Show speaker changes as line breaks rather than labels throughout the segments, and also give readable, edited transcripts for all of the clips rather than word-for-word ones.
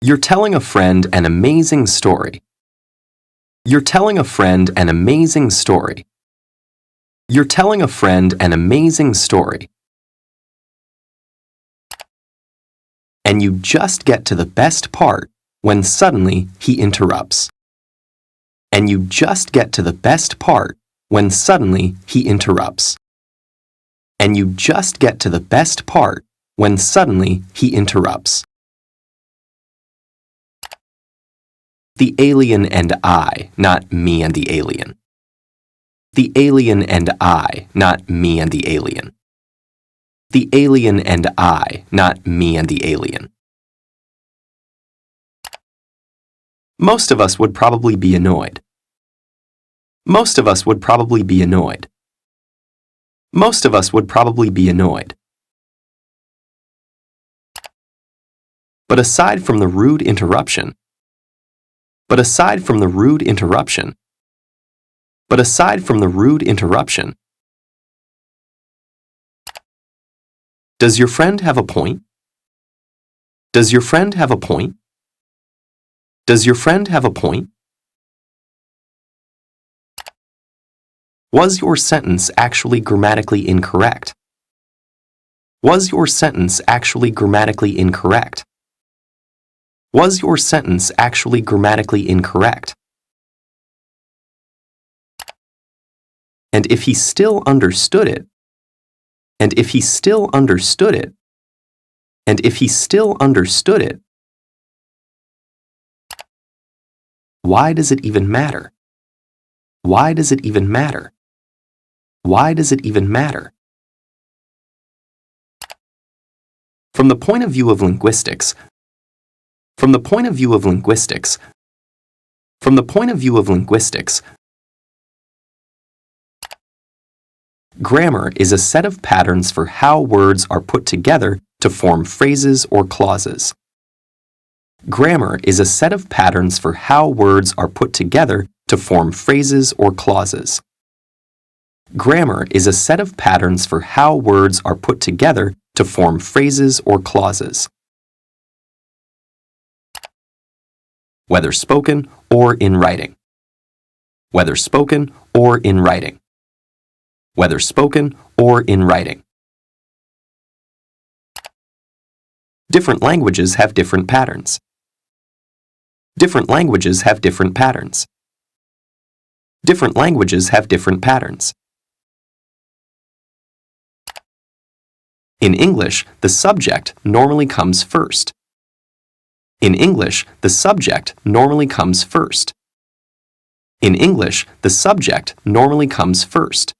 You're telling a friend an amazing story. You're telling a friend an amazing story. You're telling a friend an amazing story. And you just get to the best part when suddenly he interrupts. And you just get to the best part when suddenly he interrupts. And you just get to the best part when suddenly he interrupts. The alien and I, not me and the alien. The alien and I, not me and the alien. The alien and I, not me and the alien. Most of us would probably be annoyed. Most of us would probably be annoyed. Most of us would probably be annoyed. But aside from the rude interruption, but aside from the rude interruption, but aside from the rude interruption, does your friend have a point? Does your friend have a point? Does your friend have a point? Was your sentence actually grammatically incorrect? Was your sentence actually grammatically incorrect? Was your sentence actually grammatically incorrect? And if he still understood it, and if he still understood it, and if he still understood it, why does it even matter? Why does it even matter? Why does it even matter? From the point of view of linguistics, from the point of view of linguistics, from the point of view of linguistics, grammar is a set of patterns for how words are put together to form phrases or clauses. Grammar is a set of patterns for how words are put together to form phrases or clauses. Grammar is a set of patterns for how words are put together to form phrases or clauses. Whether spoken or in writing. Whether spoken or in writing. Whether spoken or in writing. Different languages have different patterns. Different languages have different patterns. Different languages have different patterns. In English, the subject normally comes first. In English, the subject normally comes first. In English, the subject normally comes first.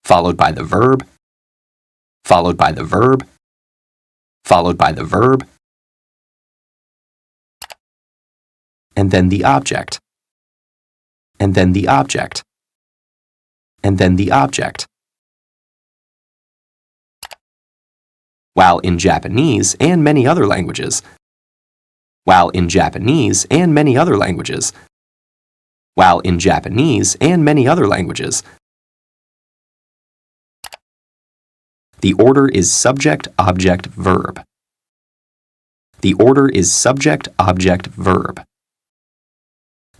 Followed by the verb, followed by the verb, followed by the verb, and then the object, and then the object, and then the object. While in Japanese and many other languages, while in Japanese and many other languages, while in Japanese and many other languages, the order is subject, object, verb. The order is subject, object, verb.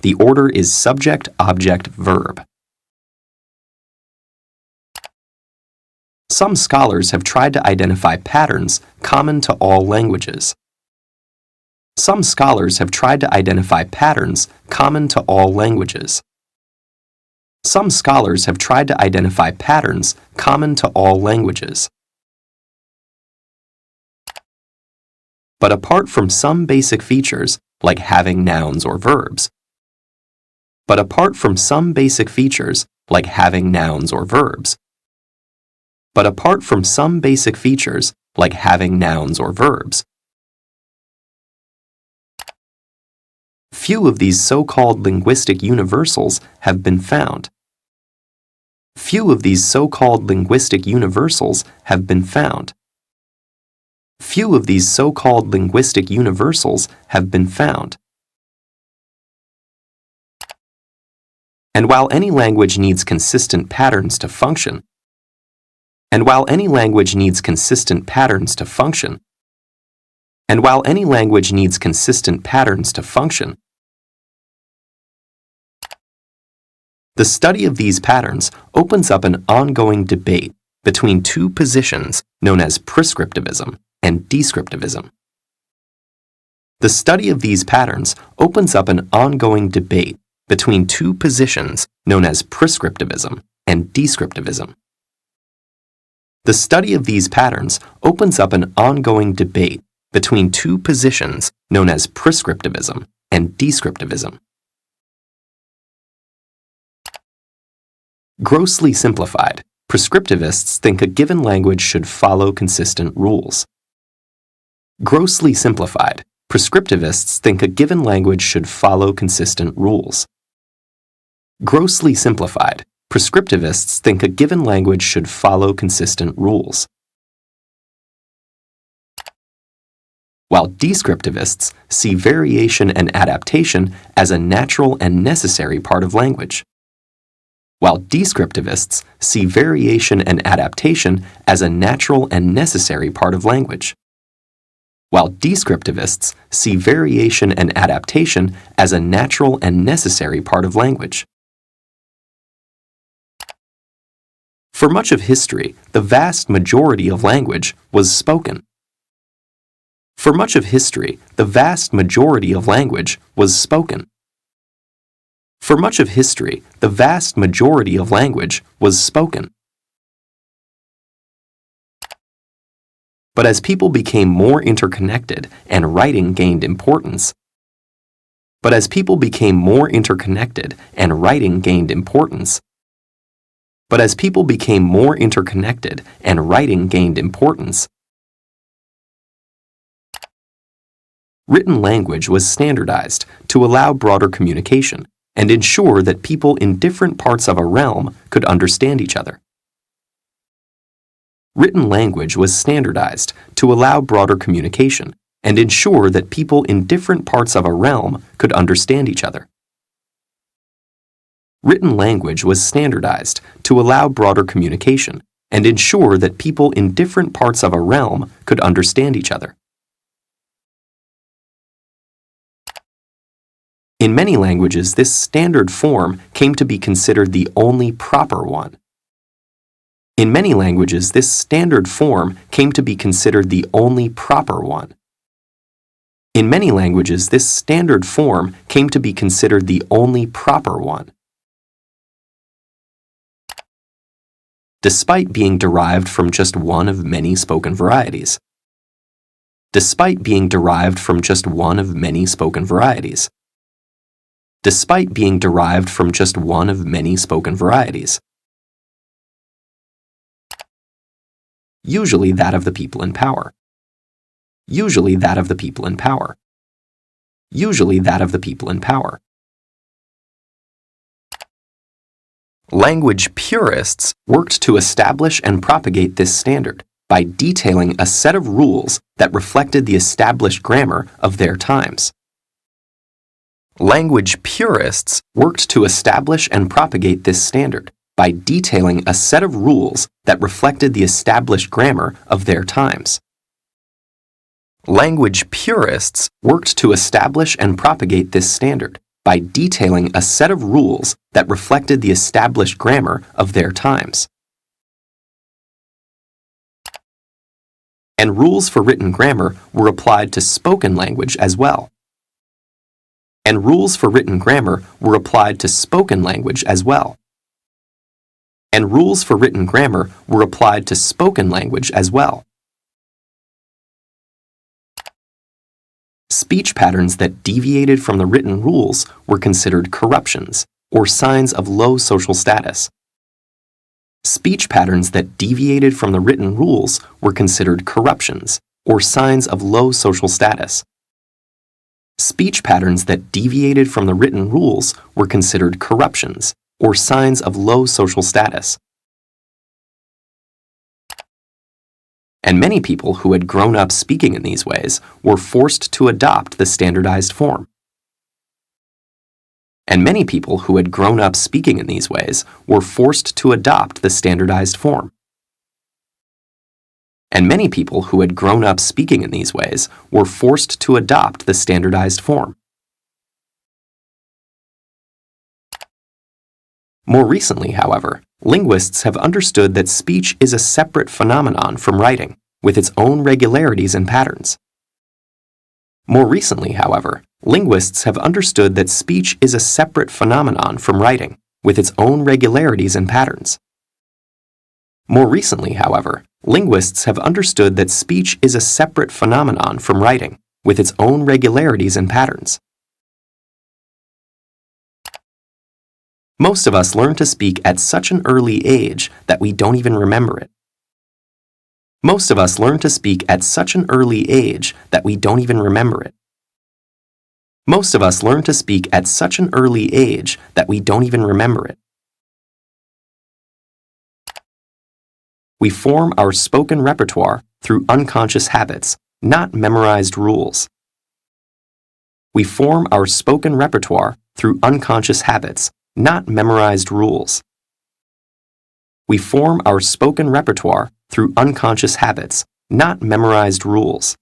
The order is subject, object, verb. Some scholars have tried to identify patterns common to all languages. Some scholars have tried to identify patterns common to all languages. Some scholars have tried to identify patterns common to all languages. But apart from some basic features, like having nouns or verbs, but apart from some basic features, like having nouns or verbs, but apart from some basic features, like having nouns or verbs, few of these so-called linguistic universals have been found. Few of these so-called linguistic universals have been found. Few of these so-called linguistic universals have been found. And while any language needs consistent patterns to function, And while any language needs consistent patterns to function, the study of these patterns opens up an ongoing debate between two positions known as prescriptivism and descriptivism. The study of these patterns opens up an ongoing debate between two positions known as prescriptivism and descriptivism. The study of these patterns opens up an ongoing debate between two positions known as prescriptivism and descriptivism. Grossly simplified, prescriptivists think a given language should follow consistent rules. Grossly simplified, prescriptivists think a given language should follow consistent rules. Grossly simplified, prescriptivists think a given language should follow consistent rules. While descriptivists see variation and adaptation as a natural and necessary part of language. While descriptivists see variation and adaptation as a natural and necessary part of language. While descriptivists see variation and adaptation as a natural and necessary part of language. For much of history, the vast majority of language was spoken. For much of history, the vast majority of language was spoken. For much of history, the vast majority of language was spoken. But as people became more interconnected and writing gained importance, but as people became more interconnected and writing gained importance, but as people became more interconnected and writing gained importance, written language was standardized to allow broader communication and ensure that people in different parts of a realm could understand each other. Written language was standardized to allow broader communication and ensure that people in different parts of a realm could understand each other. Written language was standardized to allow broader communication and ensure that people in different parts of a realm could understand each other. In many languages, this standard form came to be considered the only proper one. In many languages, this standard form came to be considered the only proper one. In many languages, this standard form came to be considered the only proper one. Despite being derived from just one of many spoken varieties. Despite being derived from just one of many spoken varieties. Despite being derived from just one of many spoken varieties. Usually that of the people in power. Usually that of the people in power. Usually that of the people in power. Language purists worked to establish and propagate this standard by detailing a set of rules that reflected the established grammar of their times. Language purists worked to establish and propagate this standard by detailing a set of rules that reflected the established grammar of their times. Language purists worked to establish and propagate this standard by detailing a set of rules that reflected the established grammar of their times. And rules for written grammar were applied to spoken language as well. And rules for written grammar were applied to spoken language as well. And rules for written grammar were applied to spoken language as well. Speech patterns that deviated from the written rules were considered corruptions, or signs of low social status. Speech patterns that deviated from the written rules were considered corruptions, or signs of low social status. Speech patterns that deviated from the written rules were considered corruptions, or signs of low social status. And many people who had grown up speaking in these ways were forced to adopt the standardized form. And many people who had grown up speaking in these ways were forced to adopt the standardized form. and many people who had grown up speaking in these ways were forced to adopt the standardized form. More recently, however, linguists have understood that speech is a separate phenomenon from writing, with its own regularities and patterns. More recently, however, linguists have understood that speech is a separate phenomenon from writing, with its own regularities and patterns. More recently, however, linguists have understood that speech is a separate phenomenon from writing, with its own regularities and patterns. Most of us learn to speak at such an early age that we don't even remember it. Most of us learn to speak at such an early age that we don't even remember it. Most of us learn to speak at such an early age that we don't even remember it. We form our spoken repertoire through unconscious habits, not memorized rules. We form our spoken repertoire through unconscious habits, not memorized rules. We form our spoken repertoire through unconscious habits, not memorized rules.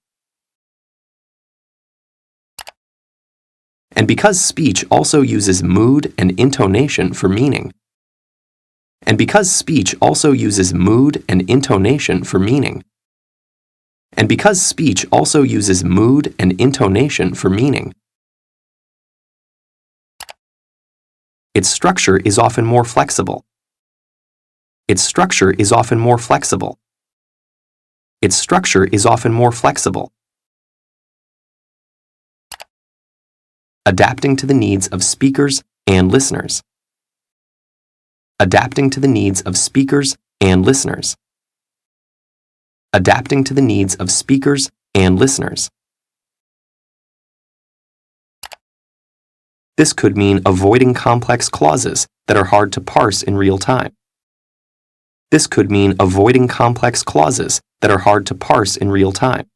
And because speech also uses mood and intonation for meaning, and because speech also uses mood and intonation for meaning, and because speech also uses mood and intonation for meaning, its structure is often more flexible. Its structure is often more flexible. Its structure is often more flexible. Adapting to the needs of speakers and listeners. Adapting to the needs of speakers and listeners. Adapting to the needs of speakers and listeners. This could mean avoiding complex clauses that are hard to parse in real time. This could mean avoiding complex clauses that are hard to parse in real time.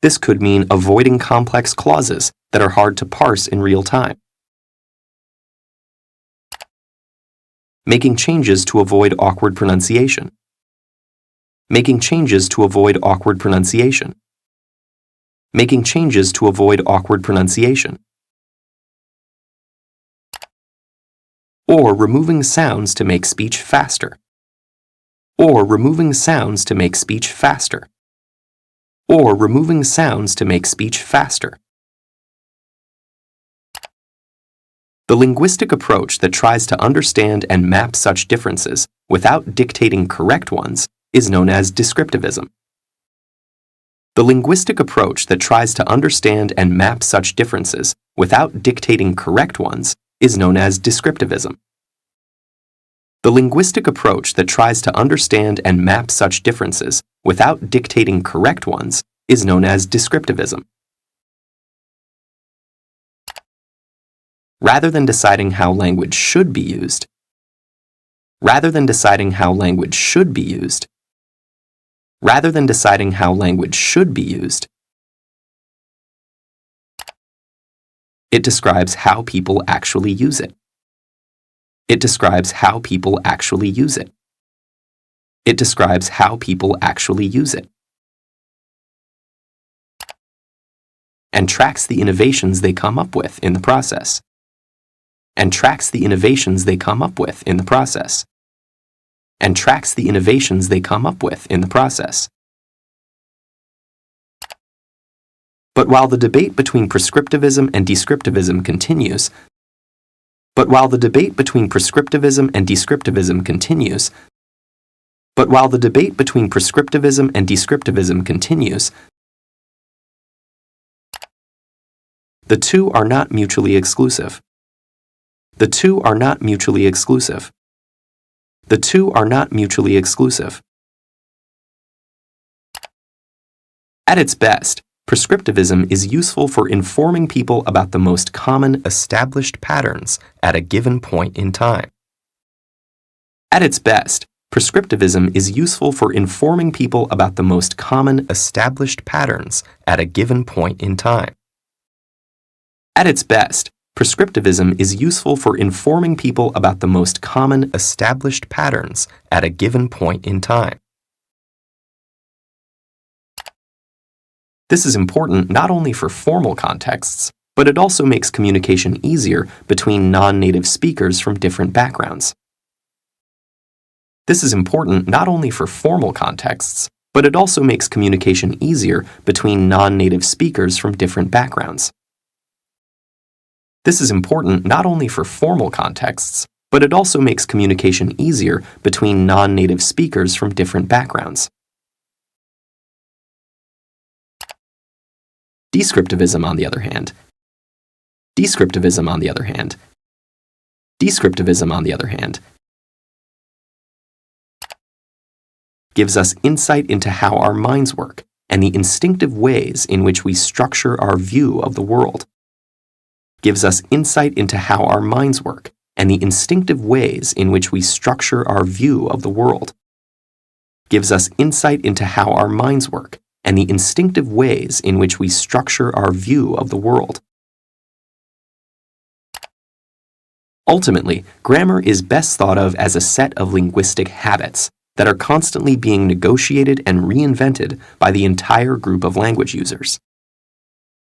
This could mean avoiding complex clauses that are hard to parse in real time. Making changes to avoid awkward pronunciation. Making changes to avoid awkward pronunciation. Making changes to avoid awkward pronunciation. Or removing sounds to make speech faster. Or removing sounds to make speech faster. Or removing sounds to make speech faster. The linguistic approach that tries to understand and map such differences without dictating correct ones is known as descriptivism. The linguistic approach that tries to understand and map such differences without dictating correct ones is known as descriptivism. The linguistic approach that tries to understand and map such differences without dictating correct ones is known as descriptivism. Rather than deciding how language should be used, rather than deciding how language should be used, rather than deciding how language should be used, it describes how people actually use it. It describes how people actually use it. It describes how people actually use it. And tracks the innovations they come up with in the process. And tracks the innovations they come up with in the process. And tracks the innovations they come up with in the process. But while the debate between prescriptivism and descriptivism continues, but while the debate between prescriptivism and descriptivism continues, but while the debate between prescriptivism and descriptivism continues, the two are not mutually exclusive. The two are not mutually exclusive. The two are not mutually exclusive. At its best, prescriptivism is useful for informing people about the most common established patterns at a given point in time. At its best, prescriptivism is useful for informing people about the most common established patterns at a given point in time. At its best, prescriptivism is useful for informing people about the most common established patterns at a given point in time. This is important not only for formal contexts, but it also makes communication easier between non-native speakers from different backgrounds. This is important not only for formal contexts, but it also makes communication easier between non-native speakers from different backgrounds. This is important not only for formal contexts, but it also makes communication easier between non-native speakers from different backgrounds. Descriptivism, on the other hand. Descriptivism, on the other hand. Descriptivism, on the other hand, gives us insight into how our minds work and the instinctive ways in which we structure our view of the world. Gives us insight into how our minds work and the instinctive ways in which we structure our view of the world. Gives us insight into how our minds work and the instinctive ways in which we structure our view of the world. Ultimately, grammar is best thought of as a set of linguistic habits that are constantly being negotiated and reinvented by the entire group of language users.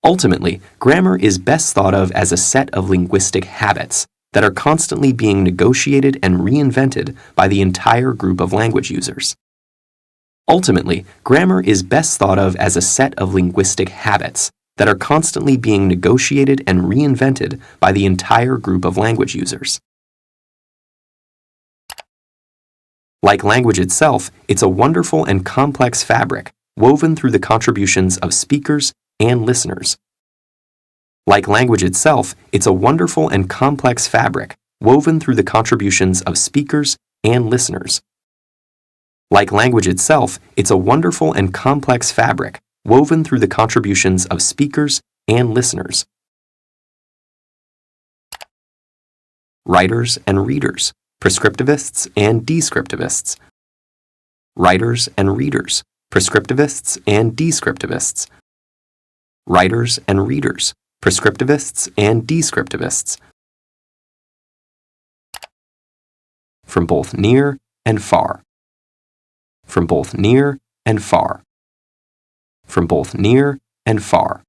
Ultimately, grammar is best thought of as a set of linguistic habits that are constantly being negotiated and reinvented by the entire group of language users. Ultimately, grammar is best thought of as a set of linguistic habits that are constantly being negotiated and reinvented by the entire group of language users. Like language itself, it's a wonderful and complex fabric woven through the contributions of speakers and listeners. Like language itself, it's a wonderful and complex fabric woven through the contributions of speakers and listeners. Like language itself, it's a wonderful and complex fabric woven through the contributions of speakers and listeners. Writers and readers, prescriptivists and descriptivists. Writers and readers, prescriptivists and descriptivists. Writers and readers, prescriptivists and descriptivists. From both near and far. From both near and far. From both near and far.